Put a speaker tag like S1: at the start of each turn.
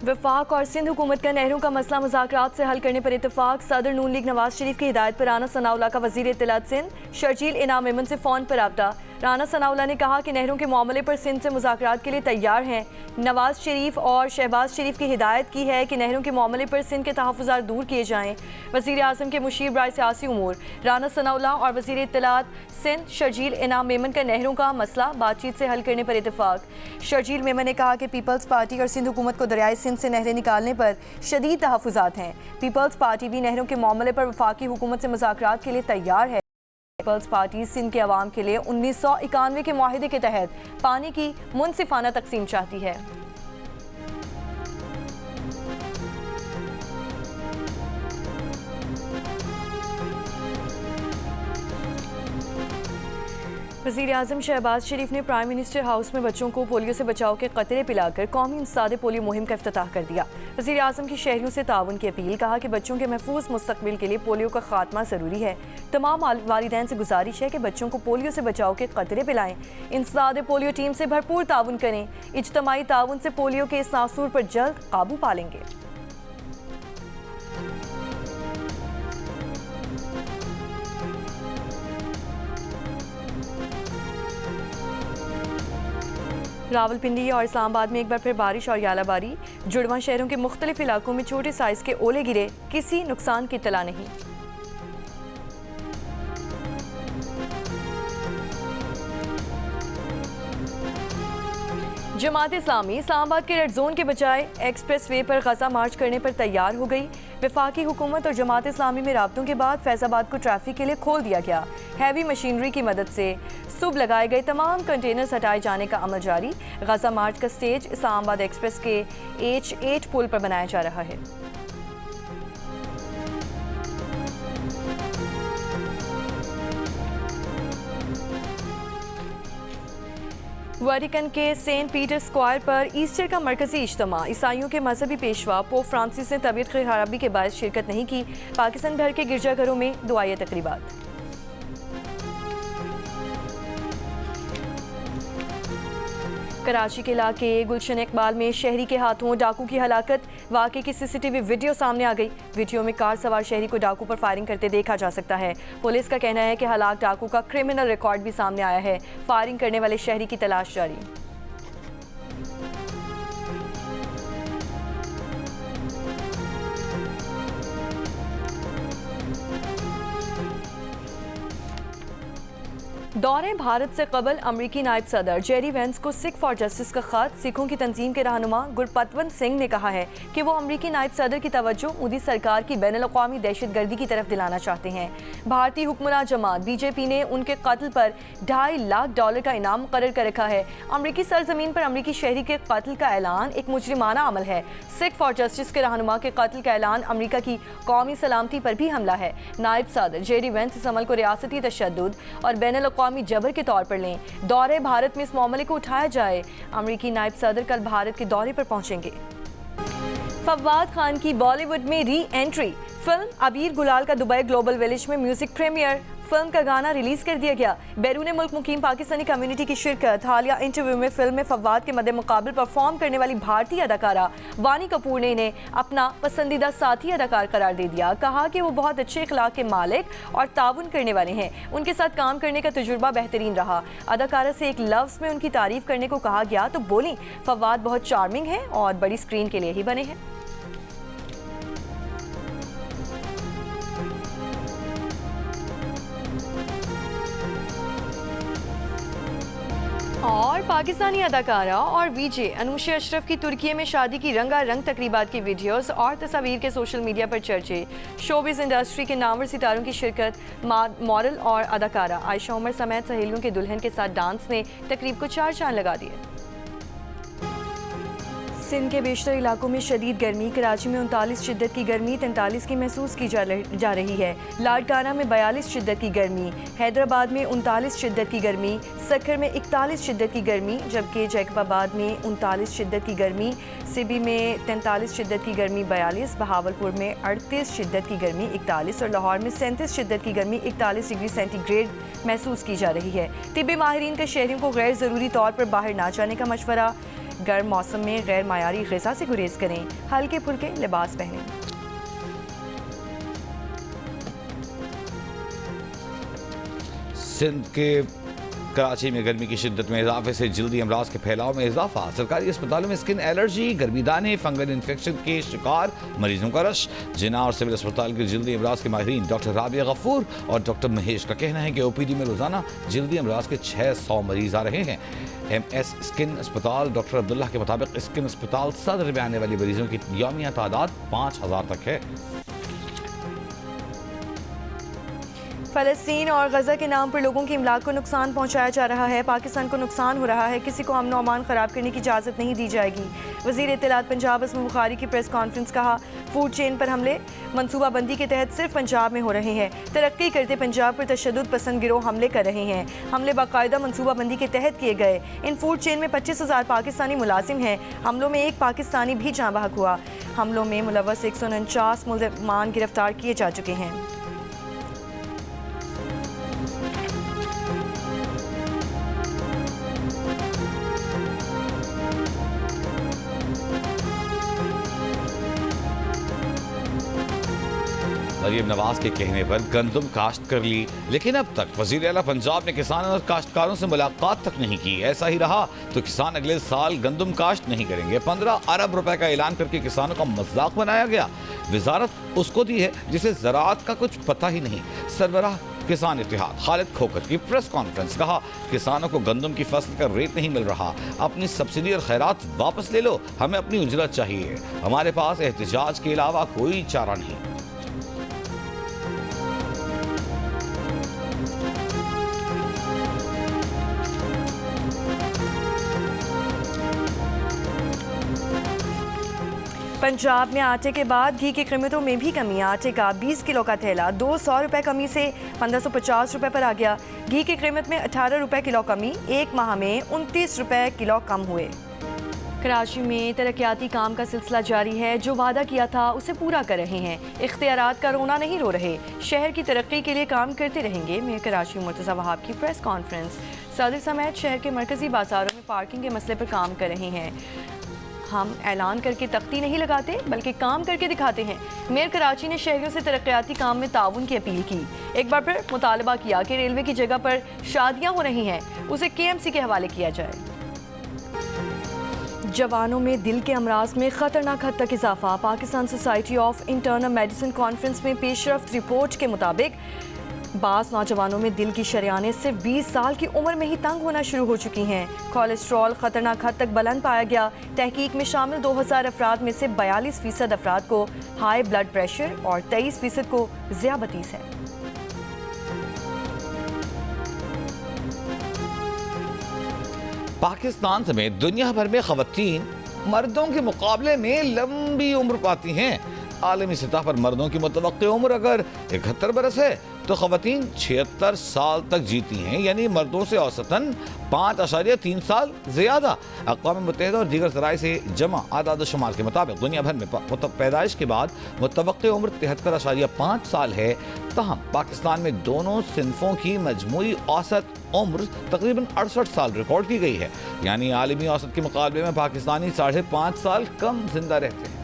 S1: वफाक और सिंध हुकूमत का नहरों का मसला मुज़ाकरात से हल करने पर इत्तेफाक। सदर नून लीग नवाज शरीफ की हिदायत पर राना सनाउल्लाह का वज़ीर इत्तलात सिंध शर्जील इनाम मेमन से फ़ोन पर रब्ता। राना सनाउल्लाह ने कहा कि नहरों के मामले पर सिंध से मुज़ाकरात के लिए तैयार हैं। नवाज शरीफ और शहबाज शरीफ की हिदायत की है कि नहरों के मामले पर सिंध के तहफ़्फ़ुज़ात दूर किए जाएँ। वज़ीर आज़म के मुशीर बराए सियासी उमूर राना सनाउल्लाह और वज़ीर इत्तलात सिंध शर्जील इनाम मेमन का नहरों का मसला बातचीत से हल करने पर इत्तेफाक। शर्जील मेमन ने कहा कि पीपल्स पार्टी और सिंध हुकूमत को दरियाए सिंध से नहरें निकालने पर शदीद तहफ़्फ़ुज़ात हैं। पीपल्स पार्टी भी नहरों के मामले पर वफाकी हुकूमत से मुज़ाकरात के लिए तैयार है। पीपल्स पार्टी सिंध के अवाम के लिए 1991 के मुआहिदे के तहत पानी की मुनसिफाना तकसीम चाहती है। वज़ीर आज़म शहबाज शरीफ ने प्राइम मिनिस्टर हाउस में बच्चों को पोलियो से बचाव के कतरे पिलाकर कौमी इंसदाद पोलियो मुहिम का इफ्तिताह कर दिया। वज़ीर आज़म की शहरियों से ताउन की अपील। कहा कि बच्चों के महफूज मुस्तकबिल के लिए पोलियो का खात्मा ज़रूरी है। तमाम वालिदैन से गुजारिश है कि बच्चों को पोलियो से बचाव के कतरे पिलाएं। इंसदाद पोलियो टीम से भरपूर ताउन करें। इज्तमाई ताउन से पोलियो के इस नासूर पर जल्द काबू पा लेंगे। रावलपिंडी और इस्लामाबाद में एक बार फिर बारिश और यालाबारी। जुड़वा शहरों के मुख्तलिफ इलाकों में छोटे साइज के ओले गिरे, किसी नुकसान की इत्तला नहीं। जमात इस्लामी इस्लामाबाद के रेड जोन के बजाय एक्सप्रेस वे पर गजा मार्च करने पर तैयार हो गई। वफाकी हुकूमत और जमात इस्लामी में राब्तों के बाद फैज़ाबाद को ट्रैफिक के लिए खोल दिया गया। हैवी मशीनरी की मदद से सुबह लगाए गए तमाम कंटेनर्स हटाए जाने का अमल जारी। गजा मार्च का स्टेज इस्लामाबाद एक्सप्रेस के H8 पुल पर बनाया जा रहा है। वेटिकन के सेंट पीटर स्क्वायर पर ईस्टर का मरकजी इज्तिमा। ईसाइयों के मजहबी पेशवा पोप फ्रांसिस ने तबीयत खराबी के बायस शिरकत नहीं की। पाकिस्तान भर के गिरजाघरों में दुआए तकरीबात। कराची के इलाके गुलशन इकबाल में शहरी के हाथों डाकू की हलाकत। वाक़े की CCTV वीडियो सामने आ गई। वीडियो में कार सवार शहरी को डाकू पर फायरिंग करते देखा जा सकता है। पुलिस का कहना है कि हलाक डाकू का क्रिमिनल रिकॉर्ड भी सामने आया है। फायरिंग करने वाले शहरी की तलाश जारी। दौरे भारत से कबल अमरीकी नायब सदर जेरी वेंस को सिख फॉर जस्टिस का खत। सिखों की तंजीम के रहनुमा गुरपतवंत सिंह ने कहा है कि वो अमरीकी नायब सदर की तवज्जो मोदी सरकार की बैनुल-अक़वामी दहशतगर्दी की तरफ दिलाना चाहते हैं। भारतीय हुक्मरान जमात BJP ने उनके कत्ल पर $2.5 लाख का इनाम मुकर्रर कर रखा है। अमरीकी सरजमीन पर अमरीकी शहरी के कत्ल का ऐलान एक मुजरिमाना अमल है। सिख फॉर जस्टिस के रहनुमा के कत्ल का ऐलान अमरीका की कौमी सलामती पर भी हमला है। नायब सदर जेरी वेंस इस अमल को रियासती तशद्दुद और बैनुल-अक़वामी जबर के तौर पर लें। दौरे भारत में इस मामले को उठाया जाए। अमरीकी नायब सदर कल भारत के दौरे पर पहुंचेंगे। फवाद खान की बॉलीवुड में री एंट्री। फिल्म अबीर गुलाल का दुबई ग्लोबल विलेज में म्यूजिक प्रीमियर। फिल्म का गाना रिलीज कर दिया गया। बैरून मुल्क मुकीम पाकिस्तानी कम्युनिटी की शिरकत। हालिया इंटरव्यू में फिल्म में फवाद के मद्दे मुकाबल परफॉर्म करने वाली भारतीय अदाकारा वानी कपूर ने इन्हें अपना पसंदीदा साथी अदाकार करार दे दिया। कहा कि वो बहुत अच्छे अखलाक के मालिक और ताउन करने वाले हैं। उनके साथ काम करने का तजुर्बा बेहतरीन रहा। अदाकारा से एक लफ्ज़ में उनकी तारीफ करने को कहा गया तो बोली फवाद बहुत चार्मिंग है और बड़ी स्क्रीन के लिए ही बने हैं। और पाकिस्तानी अदाकारा और VJ अनुशा अशरफ की तुर्की में शादी की रंगारंग तकरीबात की वीडियोस और तस्वीर के सोशल मीडिया पर चर्चे। शोबिज़ इंडस्ट्री के नामवर सितारों की शिरकत। मॉडल और अदाकारा आयशा उमर समेत सहेलियों के दुल्हन के साथ डांस ने तकरीब को 4 चांद लगा दिए। सिंध के बेशतर इलाकों में शदीद गर्मी। कराची में 39 शिद्दत की गर्मी, 43 की महसूस की जा रही है। लाड़काना में 42 शिद्दत की गर्मी, हैदराबाद में 39 शिद्दत की गर्मी, सक्खर में 41 शिद्दत की गर्मी, जबकि जैकबाबाद में 39 शिद्दत की गर्मी, सिबी में 43 शिद्दत की गर्मी 42, बहावलपुर में 38 शिद्दत की गर्मी 41 और लाहौर में 37 शिद्दत की गर्मी 41 डिग्री सेंटीग्रेड महसूस की जा रही है। तिब्बी माहिरीन का शहरियों को गैर ज़रूरी तौर पर बाहर ना जाने का मशवरा। गर्म मौसम में गैर मायारी ग़िज़ा से गुरेज करें, हल्के फुल्के लिबास पहनें।
S2: सिंध के कराची में गर्मी की शिद्दत में इजाफे से जल्दी अमराज के फैलाव में इजाफा। सरकारी अस्पतालों में स्किन एलर्जी, गर्मी दाने, फंगल इन्फेक्शन के शिकार मरीजों का रश। जिना और सिविल अस्पताल के जल्दी अमराज के माहिरीन डॉक्टर राबिया गफूर और डॉक्टर महेश का कहना है कि ओपीडी में रोजाना जल्दी अमराज के 600 मरीज आ रहे हैं। MS स्किन अस्पताल डॉक्टर अब्दुल्ला के मुताबिक स्किन अस्पताल सदर में आने वाली मरीजों की यौमिया तादाद 5000 तक है।
S1: फ़लस्तीन और गज़ा के नाम पर लोगों की इमलाक को नुकसान पहुंचाया जा रहा है। पाकिस्तान को नुकसान हो रहा है, किसी को अमन और अमान ख़राब करने की इजाज़त नहीं दी जाएगी। वज़ीर इत्तलात पंजाब असम बुखारी की प्रेस कॉन्फ्रेंस। कहा, फूड चेन पर हमले मनसूबाबंदी के तहत सिर्फ पंजाब में हो रहे हैं। तरक्की करते पंजाब पर तशद्दुद पसंद गिरोह हमले कर रहे हैं। हमले बाकायदा मनसूबाबंदी के तहत किए गए। इन फूड चेन में 25,000 पाकिस्तानी मुलाजिम हैं। हमलों में एक पाकिस्तानी भी जाँ बहक हुआ। हमलों में मुलव्वस 149 मुलज़मान गिरफ्तार किए जा चुके हैं।
S2: मरीम नवाज के कहने पर गंदम काश्त कर ली, लेकिन अब तक वज़ीर आला पंजाब ने किसानों और काश्तकारों से मुलाकात तक नहीं की। ऐसा ही रहा तो किसान अगले साल गंदम काश्त नहीं करेंगे। 15 अरब रुपए का ऐलान करके किसानों का मजाक बनाया गया। वजारत उसको दी है जिसे ज़राअत का कुछ पता ही नहीं। सरबराह किसान इत्तेहाद खालिद खोखर की प्रेस कॉन्फ्रेंस। कहा, किसानों को गंदम की फसल का रेट नहीं मिल रहा, अपनी सब्सिडी और खैरात वापस ले लो, हमें अपनी उजरत चाहिए, हमारे पास एहतजाज के अलावा कोई चारा नहीं।
S1: पंजाब में आटे के बाद घी की कीमतों में भी कमी। आटे का 20 किलो का थैला 200 रुपये कमी से 1550 रुपये पर आ गया। घी की कीमत में 18 रुपये किलो कमी, एक माह में 29 रुपये किलो कम हुए। कराची में तरक्याती काम का सिलसिला जारी है। जो वादा किया था उसे पूरा कर रहे हैं। इख्तियारात का रोना नहीं रो रहे, शहर की तरक्की के लिए काम करते रहेंगे। मेयर कराची मुर्तज़ा वहाब की प्रेस कॉन्फ्रेंस। सदर समेत शहर के मरकजी बाजारों में पार्किंग के मसले पर काम कर रहे हैं। हम ऐलान करके तख्ती नहीं लगाते बल्कि काम करके दिखाते हैं। मेयर कराची ने शहरियों से तरक्याती काम में ताउन की अपील की। एक बार फिर मुतालबा किया कि रेलवे की जगह पर शादियां हो रही हैं, उसे KMC के हवाले किया जाए। जवानों में दिल के अमराज में खतरनाक हद तक इजाफा। Pakistan society of internal medicine conference में पेशरफ्त रिपोर्ट के मुताबिक बास नौजवानों में दिल की शरियानें सिर्फ 20 साल की उम्र में ही तंग होना शुरू हो चुकी हैं। कोलेस्ट्रॉल खतरनाक हद तक बुलंद पाया गया। तहकीक में शामिल 2000 अफराद में से 42% अफराद को हाई ब्लड प्रेशर और 23% को ज़ियाबतीस है।
S2: पाकिस्तान समेत दुनिया भर में खवातीन मर्दों के मुकाबले में लंबी उम्र पाती हैं। आलमी सतह पर मर्दों की मुतवक्की उम्र अगर 71 बरस है तो खवातीन 76 साल तक जीती हैं, यानी मर्दों से औसतन 5.3 साल ज्यादा। अक़वाम मुत्तहिदा और दीगर ज़राए से जमा आदाद शुमार के मुताबिक दुनिया भर में पैदाइश के बाद मुतवक्की उम्र 73.5 साल है। तहम पाकिस्तान में दोनों सिनफों की मजमूई औसत उम्र तकरीबन 68 साल रिकॉर्ड की गई है, यानी आलमी औसत के मुकाबले में पाकिस्तानी 5.5 साल कम जिंदा रहते हैं।